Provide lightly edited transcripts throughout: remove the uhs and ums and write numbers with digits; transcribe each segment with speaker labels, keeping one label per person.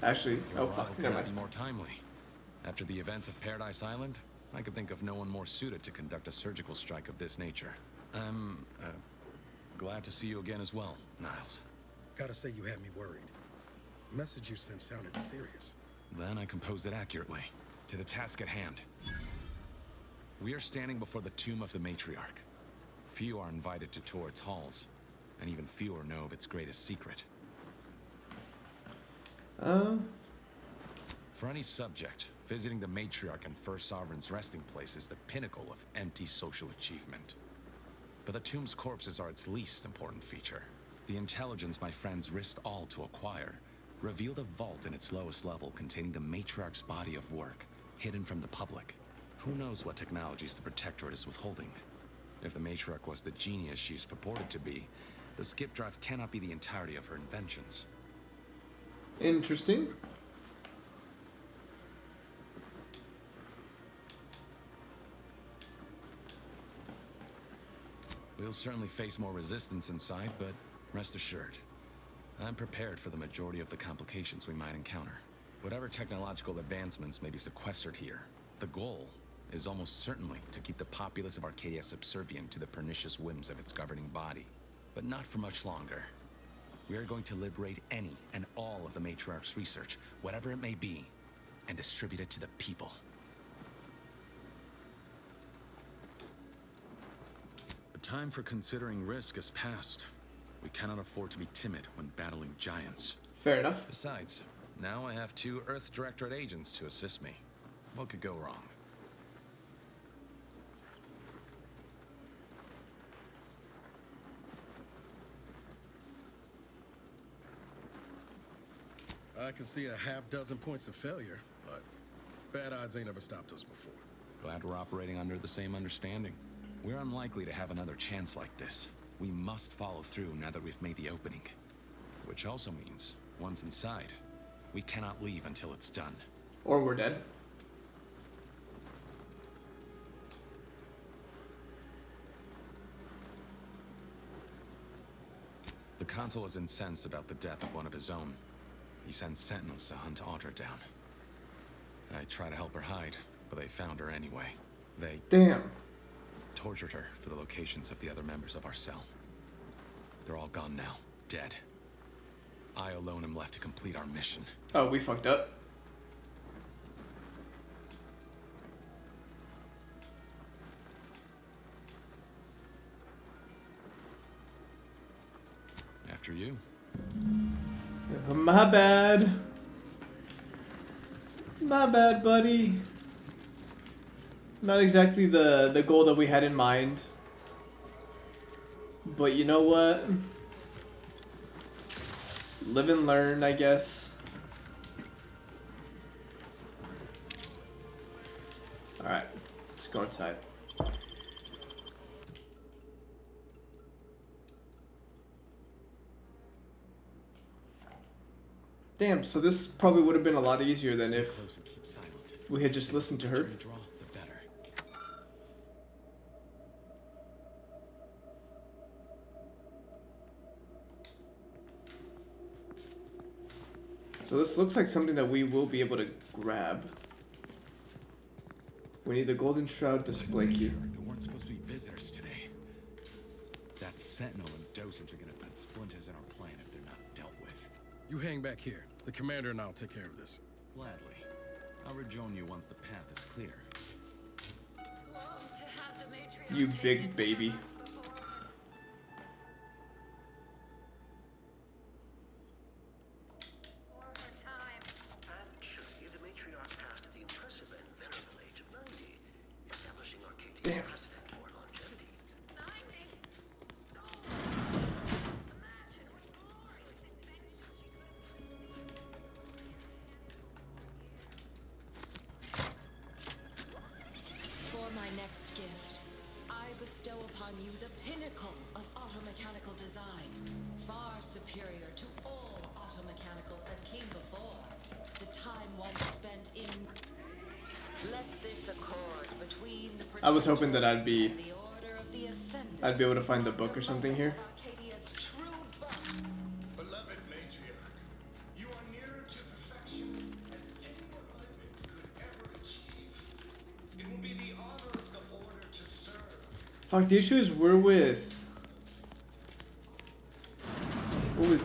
Speaker 1: Actually,
Speaker 2: Your
Speaker 1: oh fuck,
Speaker 2: arrival
Speaker 1: never
Speaker 2: cannot be
Speaker 1: mind.
Speaker 2: more timely. After the events of Paradise Island, I could think of no one more suited to conduct a surgical strike of this nature. I'm glad to see you again as well, Niles.
Speaker 3: Gotta say you had me worried. The message you sent sounded serious.
Speaker 2: Then I composed it accurately. To the task at hand. We are standing before the tomb of the matriarch. Few are invited to tour its halls, and even fewer know of its greatest secret. For any subject, visiting the matriarch and First Sovereign's resting place is the pinnacle of empty social achievement. But the tomb's corpses are its least important feature. The intelligence my friends risked all to acquire revealed a vault in its lowest level containing the matriarch's body of work, hidden from the public. Who knows what technologies the Protectorate is withholding? If the matriarch was the genius she's purported to be, the skip drive cannot be the entirety of her inventions.
Speaker 1: Interesting.
Speaker 2: We'll certainly face more resistance inside, but rest assured, I'm prepared for the majority of the complications we might encounter. Whatever technological advancements may be sequestered here, the goal is almost certainly to keep the populace of Arcadia subservient to the pernicious whims of its governing body. But not for much longer. We are going to liberate any and all of the matriarch's research, whatever it may be, and distribute it to the people. The time for considering risk has passed. We cannot afford to be timid when battling giants.
Speaker 1: Fair enough.
Speaker 2: Besides, now I have 2 Earth Directorate agents to assist me. What could go wrong?
Speaker 3: I can see a half dozen points of failure, but bad odds ain't ever stopped us before.
Speaker 2: Glad we're operating under the same understanding. We're unlikely to have another chance like this. We must follow through now that we've made the opening. Which also means, once inside, we cannot leave until it's done.
Speaker 1: Or we're dead.
Speaker 2: The consul is incensed about the death of one of his own. He sends sentinels to hunt Audra down. I try to help her hide, but they found her anyway. They
Speaker 1: Damn.
Speaker 2: tortured her for the locations of the other members of our cell. They're all gone now, dead. I alone am left to complete our mission.
Speaker 1: Oh, we fucked up.
Speaker 2: After you.
Speaker 1: My bad. My bad, buddy. Not exactly the goal that we had in mind. But you know what? Live and learn, I guess. Alright, let's go inside. Damn, so this probably would have been a lot easier than if
Speaker 2: Close and keep silent.
Speaker 1: we had just listened to her.
Speaker 2: The draw, the better.
Speaker 1: So this looks like something that we will be able to grab. We need the golden shroud display key.
Speaker 2: There weren't supposed to be visitors today. That sentinel and dosage are gonna put splinters in our plan if they're not dealt with.
Speaker 3: You hang back here. The commander and I'll take care of this.
Speaker 2: Gladly. I'll rejoin you once the path is clear.
Speaker 1: You big baby.
Speaker 4: Actually, the matriarch passed the impressive and venerable age of 90, establishing Arcadia's
Speaker 1: Damn.
Speaker 4: precedent for longevity.
Speaker 5: 90? For my next gift, I bestow upon you the pinnacle of automechanical design, far superior to all automechanicals that came before. The time once spent in... Let this accord between the
Speaker 1: I was hoping that I'd be
Speaker 5: and the Order of the Ascendant
Speaker 1: able to find the book or something here.
Speaker 5: Arcadia's true birth.
Speaker 6: Beloved matriarch, you are nearer to
Speaker 1: Fuck, the issue is we're with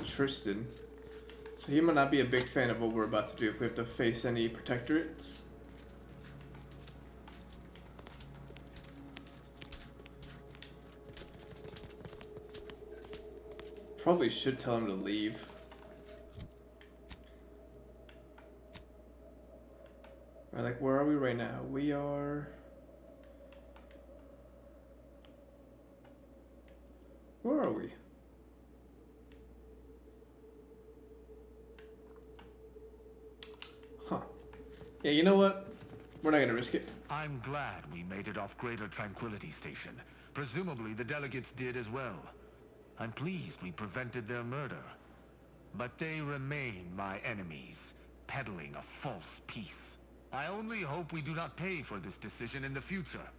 Speaker 1: Tristan. So he might not be a big fan of what we're about to do if we have to face any protectorates. Probably should tell him to leave. Or like, where are we right now? We are... Where are we? Huh. Yeah, you know what? We're not gonna risk it.
Speaker 6: I'm glad we made it off Greater Tranquility Station. Presumably the delegates did as well. I'm pleased we prevented their murder. But they remain my enemies, peddling a false peace. I only hope we do not pay for this decision in the future.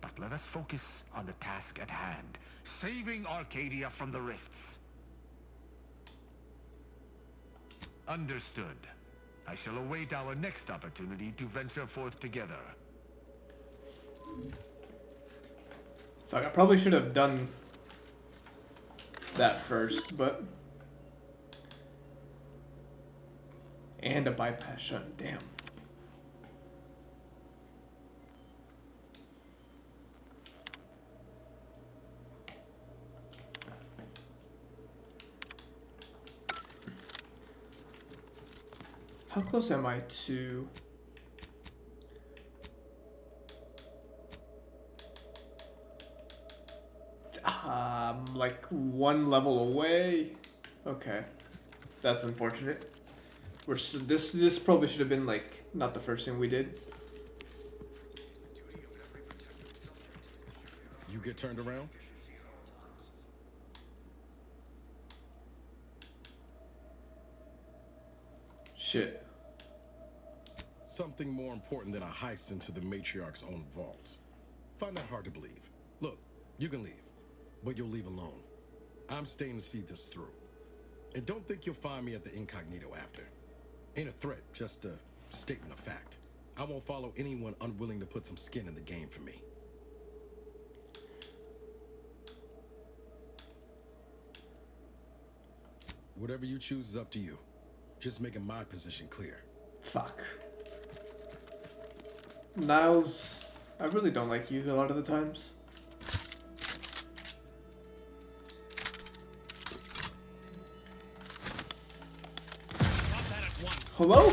Speaker 6: But let us focus on the task at hand, saving Arcadia from the rifts. Understood. I shall await our next opportunity to venture forth together.
Speaker 1: Fuck, I probably should have done that first, but... And a bypass shot, damn. How close am I to... like one level away? Okay. That's unfortunate. This probably should have been like not the first thing we did.
Speaker 3: You get turned around?
Speaker 1: Shit.
Speaker 3: Something more important than a heist into the matriarch's own vault. Find that hard to believe. Look, you can leave, but you'll leave alone. I'm staying to see this through. And don't think you'll find me at the incognito after. Ain't a threat, just a statement of fact. I won't follow anyone unwilling to put some skin in the game for me. Whatever you choose is up to you. Just making my position clear.
Speaker 1: Fuck. Niles, I really don't like you a lot of the times. Hello?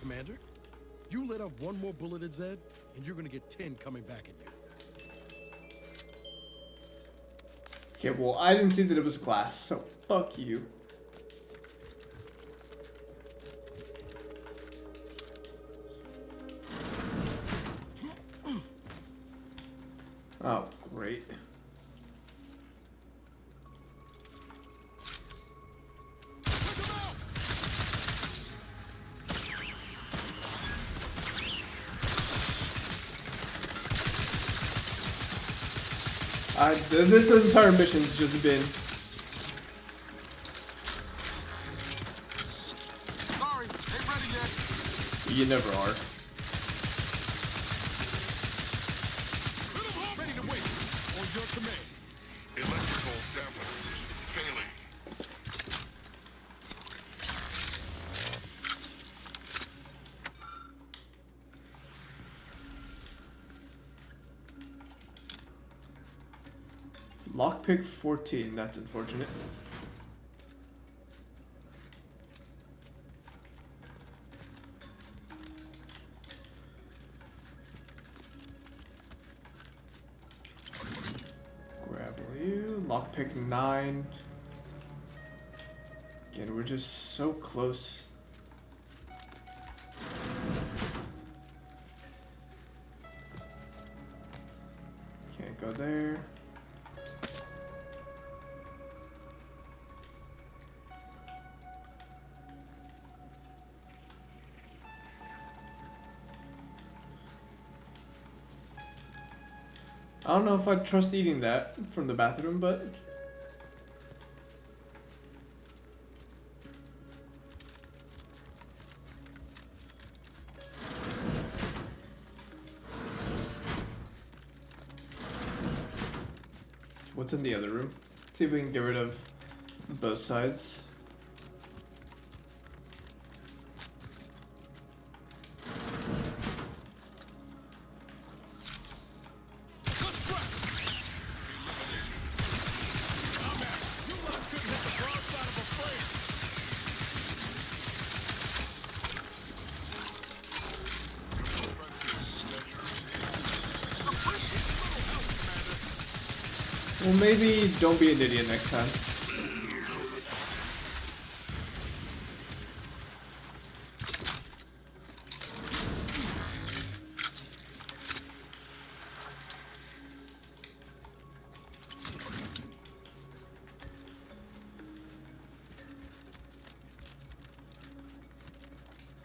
Speaker 3: Commander, you let off one more bullet at Zed, and you're gonna get 10 coming back at you.
Speaker 1: Okay, well, I didn't see that it was glass, so fuck you. Oh, great. This entire mission's just been...
Speaker 3: Sorry, ain't ready yet.
Speaker 1: You never are.
Speaker 3: Ready to wait. On your command. Electrical damage. Failing.
Speaker 1: Lockpick 14, that's unfortunate. Grab you. Lockpick 9. Again, we're just so close. Can't go there. I don't know if I'd trust eating that from the bathroom, but... What's in the other room? See if we can get rid of both sides. Well, maybe don't be an idiot next time.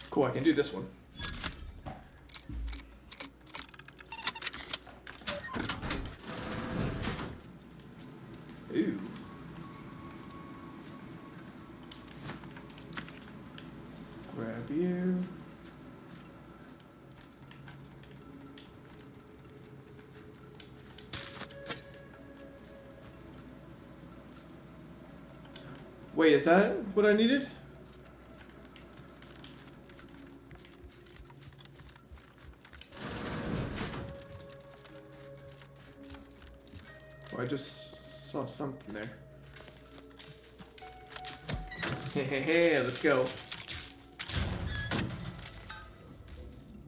Speaker 1: Cool, I can do this one. Ooh. Grab you. Wait, is that what I needed? Oh, I just saw something there. Hey, let's go.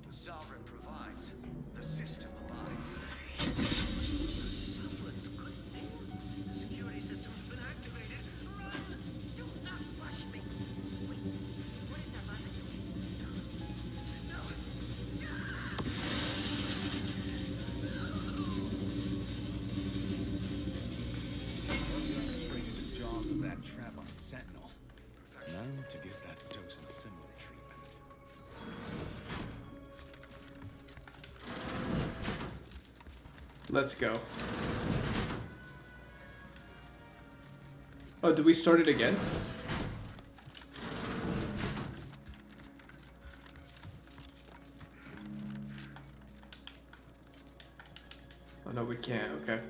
Speaker 4: The Sovereign provides, the system abides. The security system's been activated. Run! Do not rush me. Wait, what is that button? No.
Speaker 2: Straight into the jaws of that trap on Sentinel. Now to give that docent similar treatment.
Speaker 1: Let's go. Oh, did we start it again? Oh no, we can't, okay.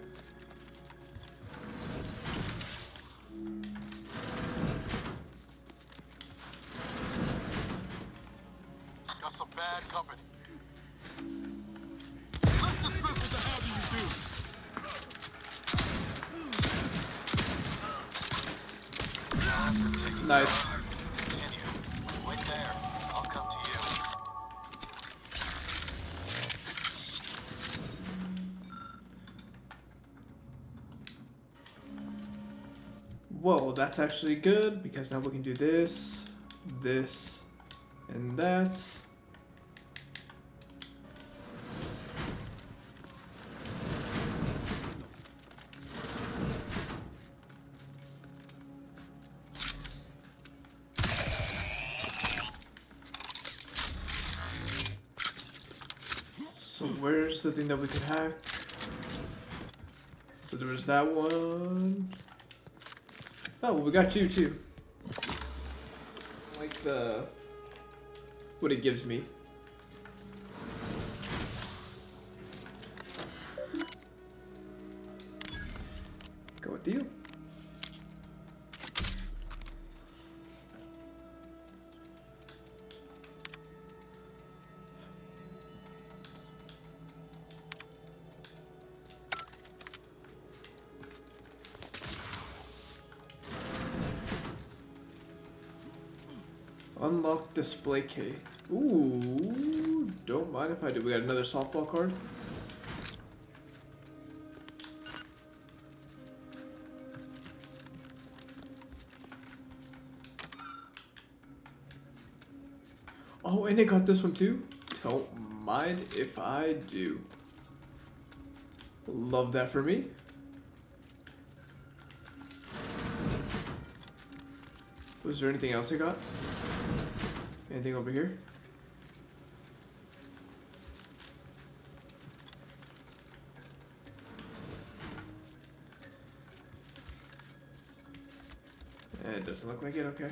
Speaker 7: Got some bad company. Let's dismiss what the hell do you do?
Speaker 1: Nice.
Speaker 7: Continue. Wait there. I'll come to you.
Speaker 1: Whoa, that's actually good because now we can do this, this, and that. So where's the thing that we can hack? So there was that one. Oh, well, we got you too. I like the what it gives me. Go with you. Unlock display key. Ooh, don't mind if I do. We got another softball card. Oh, and I got this one too. Don't mind if I do. Love that for me. Was there anything else I got? Anything over here? It doesn't look like it, okay.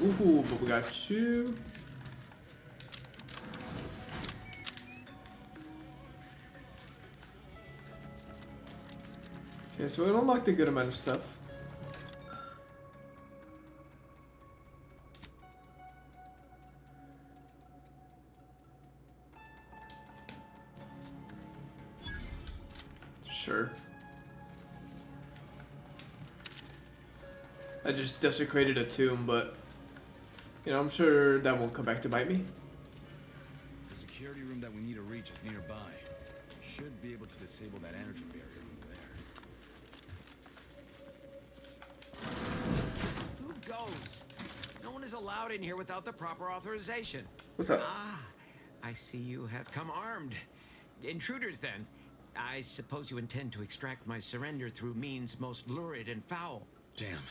Speaker 1: Ooh, but we got you. Yeah, so it unlocked a good amount of stuff. Sure. I just desecrated a tomb, but you know, I'm sure that won't come back to bite me.
Speaker 2: The security room that we need to reach is nearby. Should be able to disable that energy barrier from there.
Speaker 8: Who goes? No one is allowed in here without the proper authorization.
Speaker 1: What's up?
Speaker 8: Ah, I see you have come armed. Intruders, then. I suppose you intend to extract my surrender through means most lurid and foul.
Speaker 2: Damn,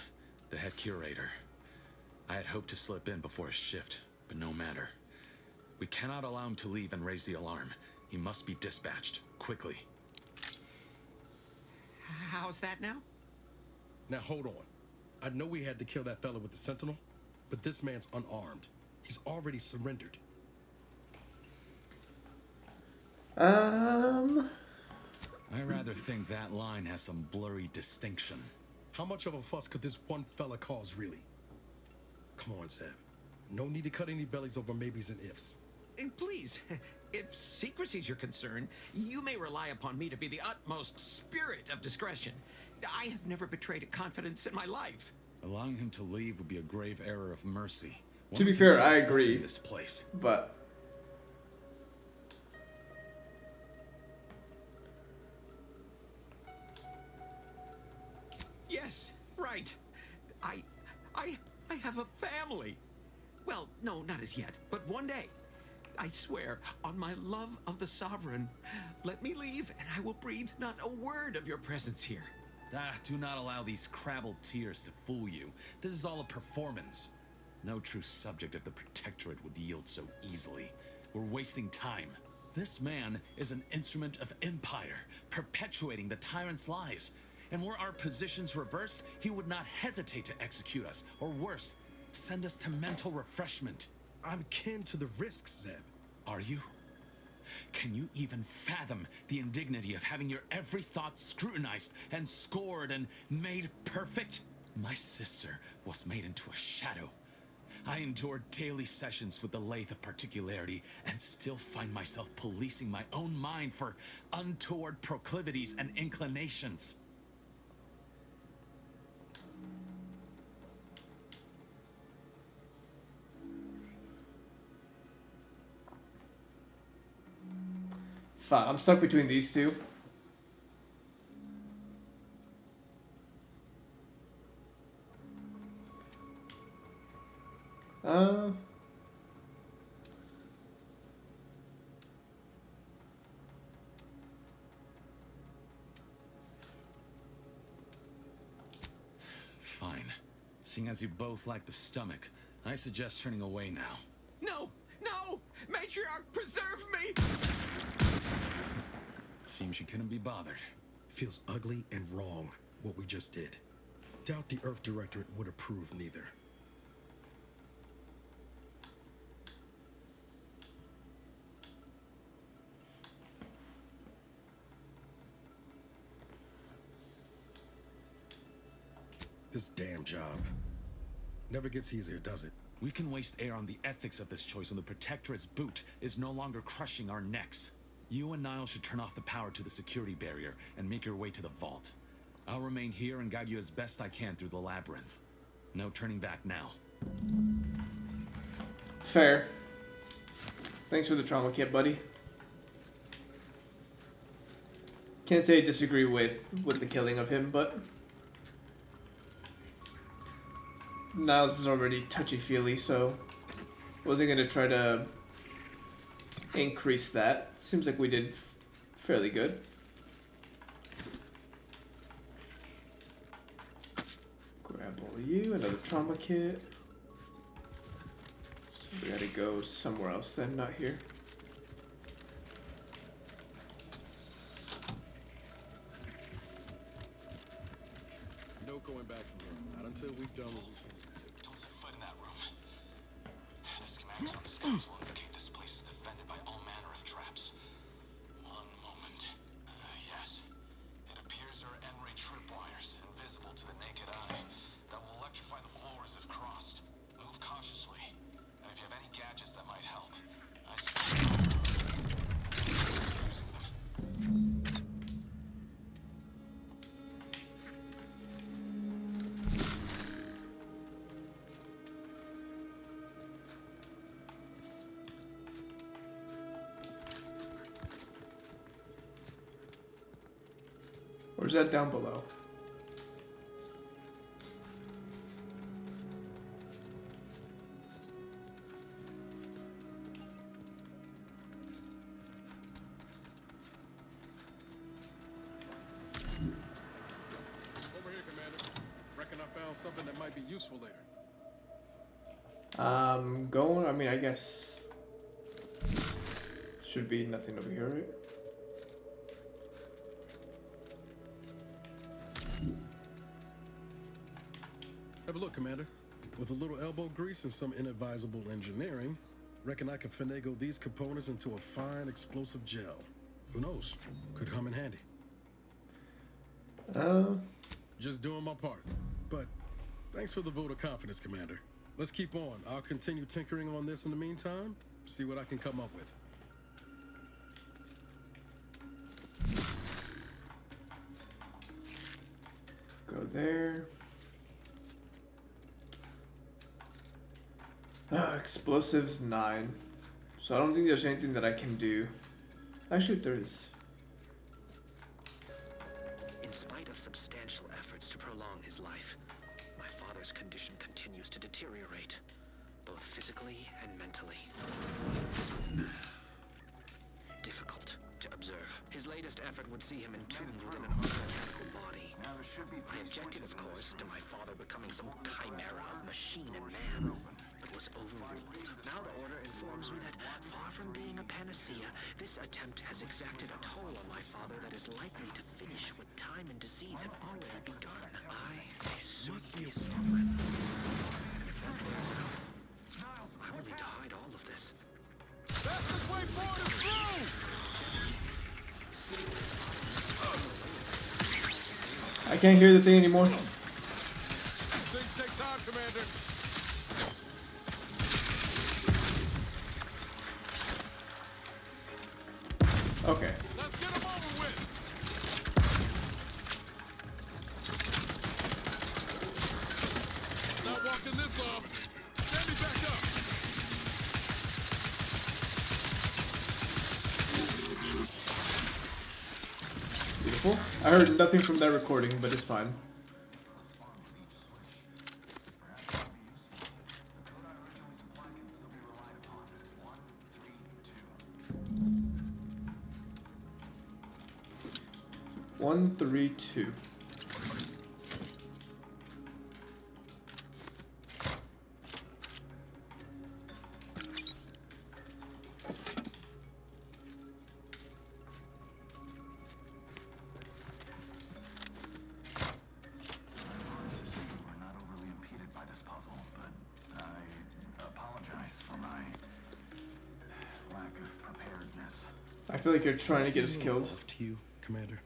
Speaker 2: the head curator. I had hoped to slip in before his shift, but no matter. We cannot allow him to leave and raise the alarm. He must be dispatched, quickly.
Speaker 8: How's that now?
Speaker 3: Now hold on. I know we had to kill that fella with the Sentinel, but this man's unarmed. He's already surrendered.
Speaker 2: I rather think that line has some blurry distinction.
Speaker 3: How much of a fuss could this one fella cause, really? Come on, Zeb. No need to cut any bellies over maybes and ifs.
Speaker 8: Please, if secrecy's your concern, you may rely upon me to be the utmost spirit of discretion. I have never betrayed a confidence in my life.
Speaker 2: Allowing him to leave would be a grave error of mercy.
Speaker 1: To be fair, I agree.
Speaker 2: This place.
Speaker 1: But
Speaker 8: Yes, right. I have a family. Well, no, not as yet, but one day. I swear, on my love of the Sovereign, let me leave and I will breathe not a word of your presence here.
Speaker 2: Do not allow these crabbled tears to fool you. This is all a performance. No true subject of the Protectorate would yield so easily. We're wasting time. This man is an instrument of empire, perpetuating the tyrant's lies. And were our positions reversed, he would not hesitate to execute us, or worse, send us to mental refreshment.
Speaker 3: I'm kin to the risks, Zeb.
Speaker 2: Are you? Can you even fathom the indignity of having your every thought scrutinized and scored and made perfect? My sister was made into a shadow. I endured daily sessions with the lathe of particularity and still find myself policing my own mind for untoward proclivities and inclinations.
Speaker 1: fuck, I'm stuck between these two.
Speaker 2: Fine. Seeing as you both lack the stomach, I suggest turning away now.
Speaker 8: No! No! Matriarch, preserve me!
Speaker 2: Seems you couldn't be bothered.
Speaker 3: Feels ugly and wrong, what we just did. Doubt the Earth Directorate would approve neither. This damn job. Never gets easier, does it?
Speaker 2: We can waste air on the ethics of this choice when the Protectorate's boot is no longer crushing our necks. You and Niles should turn off the power to the security barrier and make your way to the vault. I'll remain here and guide you as best I can through the labyrinth. No turning back now.
Speaker 1: Fair. Thanks for the trauma kit, buddy. Can't say I disagree with the killing of him, but Niles is already touchy-feely, so wasn't gonna try to increase that. Seems like we did fairly good. Grab all of you, another trauma kit. So we gotta go somewhere else then, not here.
Speaker 3: No going back from here. Not until we've done what we're supposed to do.
Speaker 2: Don't set foot in that room. The schematics on the scouts will indicate this place is defended by all manner of traps. One moment. Yes. It appears our N-ray troop
Speaker 1: Or is that down below?
Speaker 3: Over here, Commander. Reckon I found something that might be useful later.
Speaker 1: Going, I mean, I guess. Should be nothing over here, right?
Speaker 3: Have a look, Commander. With a little elbow grease and some inadvisable engineering, reckon I can finagle these components into a fine explosive gel. Who knows? Could come in handy. Just doing my part. But thanks for the vote of confidence, Commander. Let's keep on. I'll continue tinkering on this in the meantime, see what I can come up with.
Speaker 1: Go there. Explosives 9. So I don't think there's anything that I can do. Actually, there is.
Speaker 9: In spite of substantial efforts to prolong his life, my father's condition continues to deteriorate, both physically and mentally. It's been difficult to observe. His latest effort would see him entombed within an automechanical body. My objective, of course, to my father becoming some chimera of machine and man, but was overruled. Now the Order informs me that, far from being a panacea, this attempt has exacted a toll on my father that is likely to finish what time and disease have already begun. I must be stolen. And if that wears out, I will need to hide all of this.
Speaker 3: Fastest way forward is through!
Speaker 1: I can't hear the thing anymore.
Speaker 3: Things take time, Commander.
Speaker 1: Okay.
Speaker 3: Let's get them over with. Not walking this off. Stand me back up.
Speaker 1: Beautiful. I heard nothing from that recording, but it's fine. One, 3, 2. I feel like you're trying to get us killed.
Speaker 3: Off to you, Commander.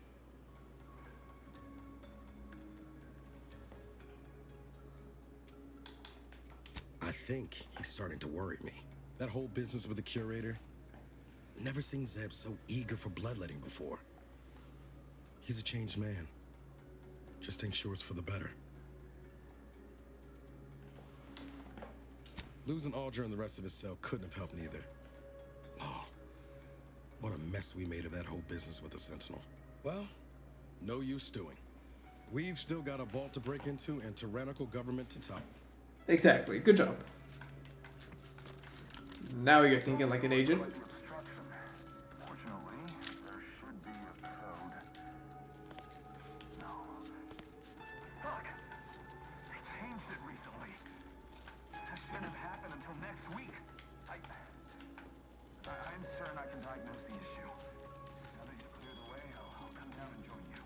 Speaker 3: I think he's starting to worry me. That whole business with the curator. Never seen Zeb so eager for bloodletting before. He's a changed man. Just ain't sure it's for the better. Losing Aldra and the rest of his cell couldn't have helped neither. Oh, what a mess we made of that whole business with the Sentinel. Well, no use stewing. We've still got a vault to break into and tyrannical government to topple.
Speaker 1: Exactly. Good job. Now you're thinking like an agent.
Speaker 7: Fortunately, there should be a code. No. Look! They changed it recently. That shouldn't have happened until next week. I'm certain I can diagnose the issue. Now that you've cleared the way, I'll come down and join you.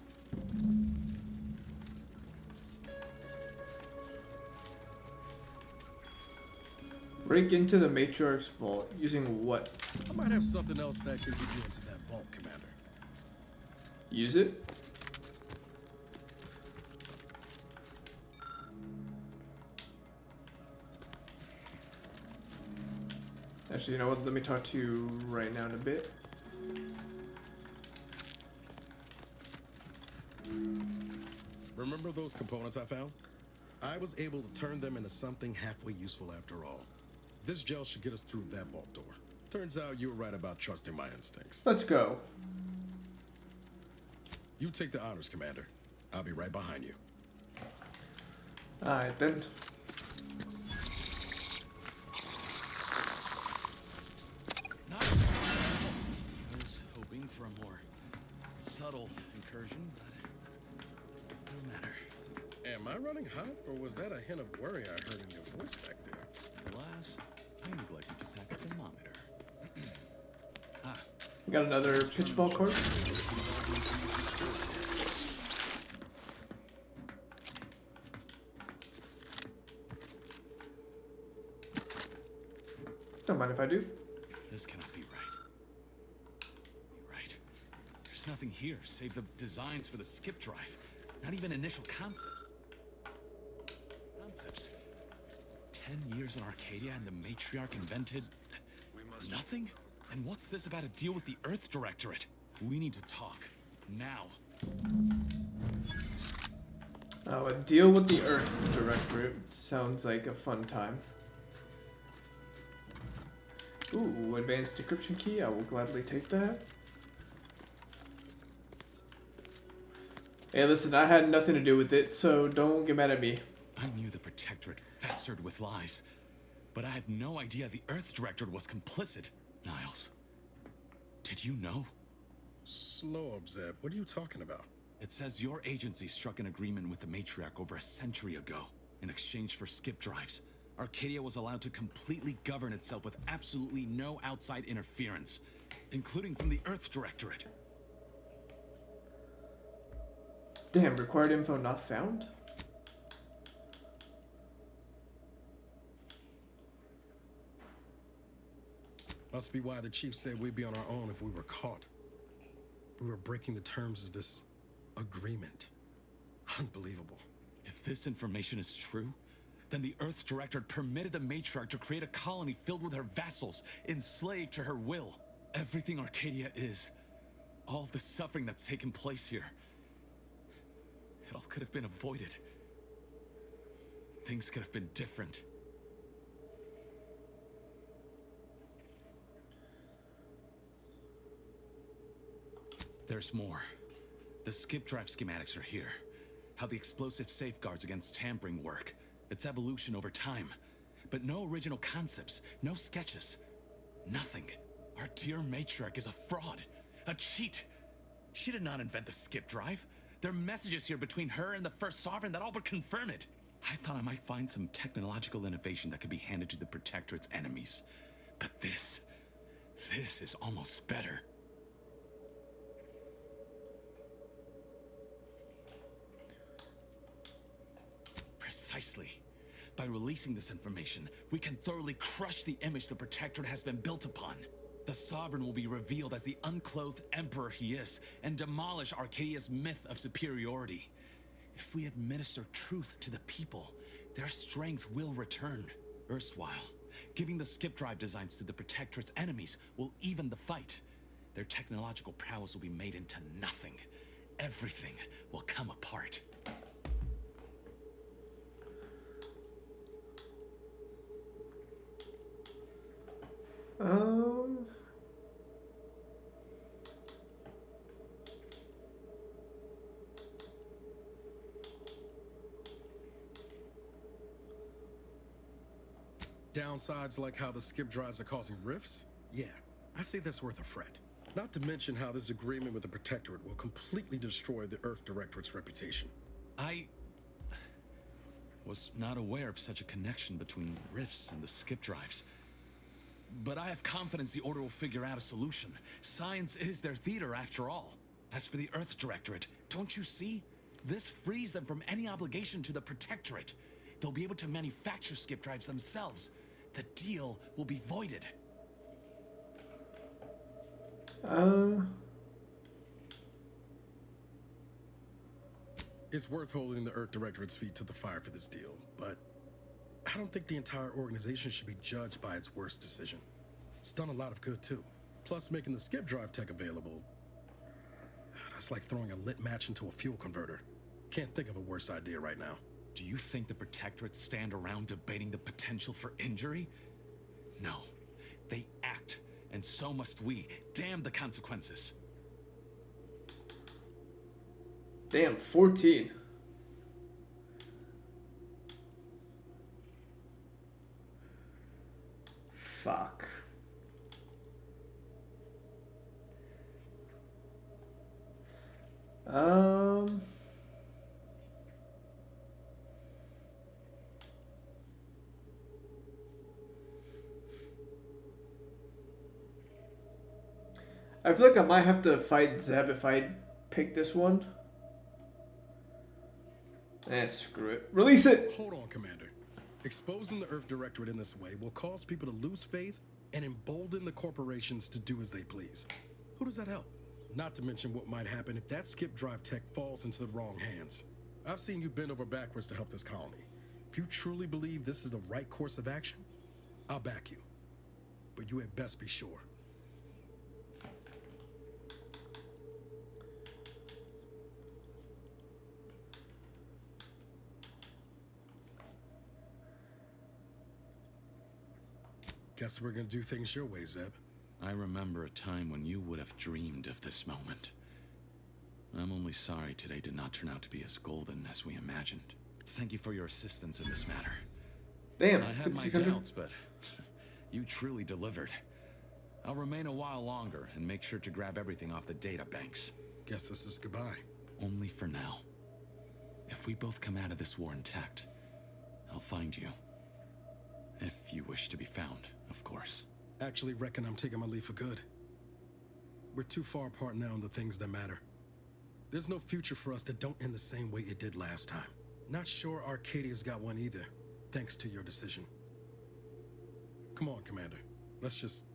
Speaker 1: Break into the Matriarch's vault using what?
Speaker 3: I might have something else that could get you into that vault, Commander.
Speaker 1: Use it? Actually, you know what? Let me talk to you right now in a bit.
Speaker 3: Remember those components I found? I was able to turn them into something halfway useful after all. This gel should get us through that vault door. Turns out you were right about trusting my instincts.
Speaker 1: Let's go.
Speaker 3: You take the honors, Commander. I'll be right behind you.
Speaker 1: Alright then.
Speaker 10: Not I was hoping for a more subtle incursion, but it doesn't matter.
Speaker 3: Am I running hot, or was that a hint of worry I heard in your voice back there?
Speaker 10: Alas, I neglected to pack a thermometer.
Speaker 1: Got another pitchball court. Don't mind if I do.
Speaker 10: This cannot be right. You're right. There's nothing here save the designs for the skip drive. Not even initial concepts. Concepts? 10 years in Arcadia and the matriarch invented nothing? And what's this about a deal with the Earth Directorate? We need to talk. Now.
Speaker 1: Oh, a deal with the Earth Directorate. Sounds like a fun time. Ooh, advanced decryption key. I will gladly take that. Hey, listen, I had nothing to do with it, so don't get mad at me.
Speaker 10: I knew the Protectorate festered with lies, but I had no idea the Earth Directorate was complicit. Niles, did you know?
Speaker 3: Slow up, Zeb. What are you talking about?
Speaker 10: It says your agency struck an agreement with the matriarch over a century ago in exchange for skip drives. Arcadia was allowed to completely govern itself with absolutely no outside interference, including from the Earth Directorate.
Speaker 1: Damn, required info not found?
Speaker 3: Must be why the chief said we'd be on our own if we were caught. We were breaking the terms of this agreement. Unbelievable.
Speaker 10: If this information is true, then the Earth Directorate permitted the matriarch to create a colony filled with her vassals, enslaved to her will. Everything Arcadia is, all of the suffering that's taken place here, it all could have been avoided. Things could have been different. There's more. The skip drive schematics are here. How the explosive safeguards against tampering work. Its evolution over time. But no original concepts, no sketches. Nothing. Our dear matriarch is a fraud. A cheat. She did not invent the skip drive. There are messages here between her and the First Sovereign that all but confirm it. I thought I might find some technological innovation that could be handed to the Protectorate's enemies. But this is almost better. Precisely. By releasing this information, we can thoroughly crush the image the Protectorate has been built upon. The Sovereign will be revealed as the unclothed emperor he is, and demolish Arcadia's myth of superiority. If we administer truth to the people, their strength will return. Erstwhile, giving the skip drive designs to the Protectorate's enemies will even the fight. Their technological prowess will be made into nothing. Everything will come apart.
Speaker 3: Downsides like how the skip drives are causing rifts? Yeah, I say that's worth a fret. Not to mention how this agreement with the Protectorate will completely destroy the Earth Directorate's reputation.
Speaker 10: I was not aware of such a connection between rifts and the skip drives. But I have confidence the Order will figure out a solution. Science is their theater, after all. As for the Earth Directorate, don't you see? This frees them from any obligation to the Protectorate. They'll be able to manufacture skip drives themselves. The deal will be voided.
Speaker 3: It's worth holding the Earth Directorate's feet to the fire for this deal, but I don't think the entire organization should be judged by its worst decision. It's done a lot of good, too. Plus, making the skip drive tech available, that's like throwing a lit match into a fuel converter. Can't think of a worse idea right now.
Speaker 10: Do you think the Protectorate stand around debating the potential for injury? No. They act, and so must we. Damn the consequences.
Speaker 1: Damn, 14. Fuck. I feel like I might have to fight Zeb if I pick this one. Screw it. Release it!
Speaker 3: Hold on, Commander. Exposing the Earth Directorate in this way will cause people to lose faith and embolden the corporations to do as they please. Who does that help? Not to mention what might happen if that skip drive tech falls into the wrong hands. I've seen you bend over backwards to help this colony. If you truly believe this is the right course of action, I'll back you. But you had best be sure. Guess we're gonna do things your way, Zeb.
Speaker 10: I remember a time when you would have dreamed of this moment. I'm only sorry today did not turn out to be as golden as we imagined. Thank you for your assistance in this matter.
Speaker 1: Damn,
Speaker 10: I had my
Speaker 1: 5600.
Speaker 10: doubts, but you truly delivered. I'll remain a while longer and make sure to grab everything off the data banks.
Speaker 3: Guess this is goodbye.
Speaker 10: Only for now. If we both come out of this war intact, I'll find you. If you wish to be found, of course.
Speaker 3: Actually reckon I'm taking my leave for good. We're too far apart now in the things that matter. There's no future for us that don't end the same way it did last time. Not sure Arcadia's got one either, thanks to your decision. Come on, Commander. Let's just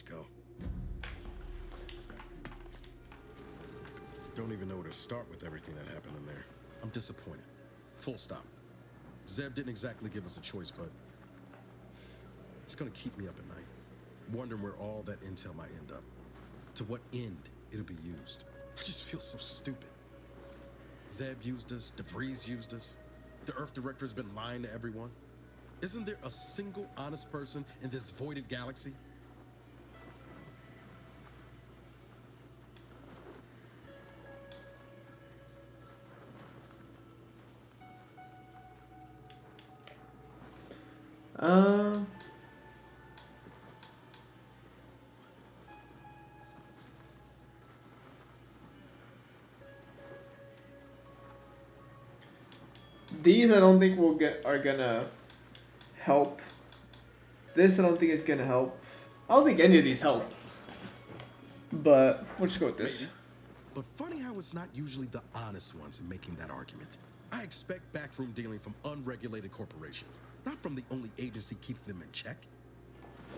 Speaker 3: go. Don't even know where to start with everything that happened in there. I'm disappointed. Full stop. Zeb didn't exactly give us a choice, but it's gonna keep me up at night, wondering where all that intel might end up. To what end it'll be used. I just feel so stupid. Zeb used us, DeVries used us. The Earth Director's been lying to everyone. Isn't there a single honest person in this voided galaxy?
Speaker 1: These I don't think are gonna help. This I don't think is gonna help. I don't think any of these help. But we'll just go with this.
Speaker 3: But funny how it's not usually the honest ones making that argument. I expect backroom dealing from unregulated corporations, not from the only agency keeping them in check.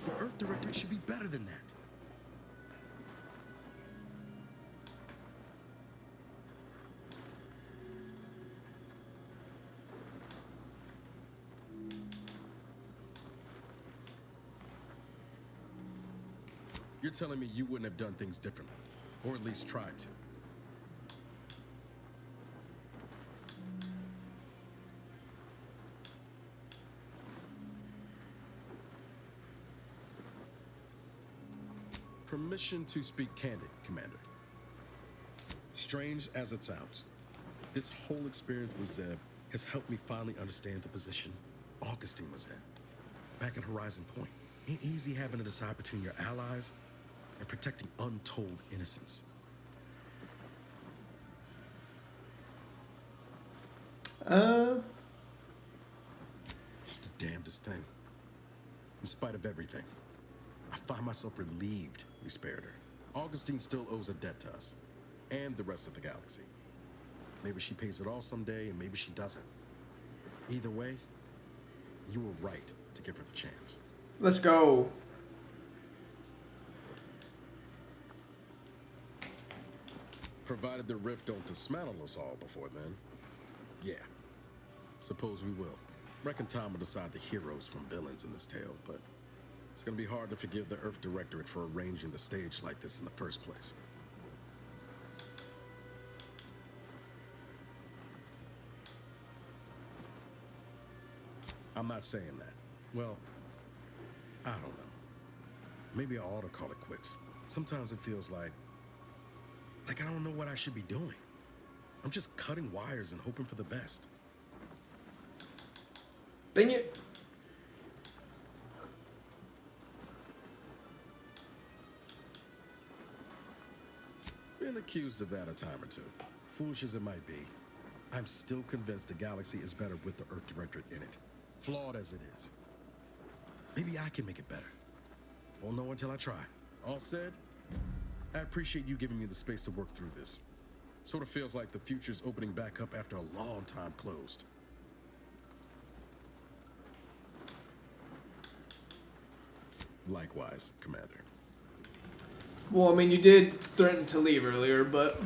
Speaker 3: The Earth Directorate should be better than that. You're telling me you wouldn't have done things differently, or at least tried to. Permission to speak candid, Commander. Strange as it sounds, this whole experience with Zeb has helped me finally understand the position Augustine was in. Back at Horizon Point, ain't easy having to decide between your allies and protecting untold innocence. It's the damnedest thing. In spite of everything, I find myself relieved we spared her. Augustine still owes a debt to us, and the rest of the galaxy. Maybe she pays it all someday, and maybe she doesn't. Either way, you were right to give her the chance.
Speaker 1: Let's go.
Speaker 3: Provided the rift don't dismantle us all before then. Yeah, suppose we will. Reckon time will decide the heroes from villains in this tale, but it's gonna be hard to forgive the Earth Directorate for arranging the stage like this in the first place. I'm not saying that. Well, I don't know. Maybe I ought to call it quits. Sometimes it feels like I don't know what I should be doing. I'm just cutting wires and hoping for the best.
Speaker 1: Dang it.
Speaker 3: Been accused of that a time or two. Foolish as it might be, I'm still convinced the galaxy is better with the Earth Directorate in it. Flawed as it is. Maybe I can make it better. Won't know until I try. All said, I appreciate you giving me the space to work through this. Sort of feels like the future's opening back up after a long time closed. Likewise, Commander.
Speaker 1: Well, I mean, you did threaten to leave earlier, but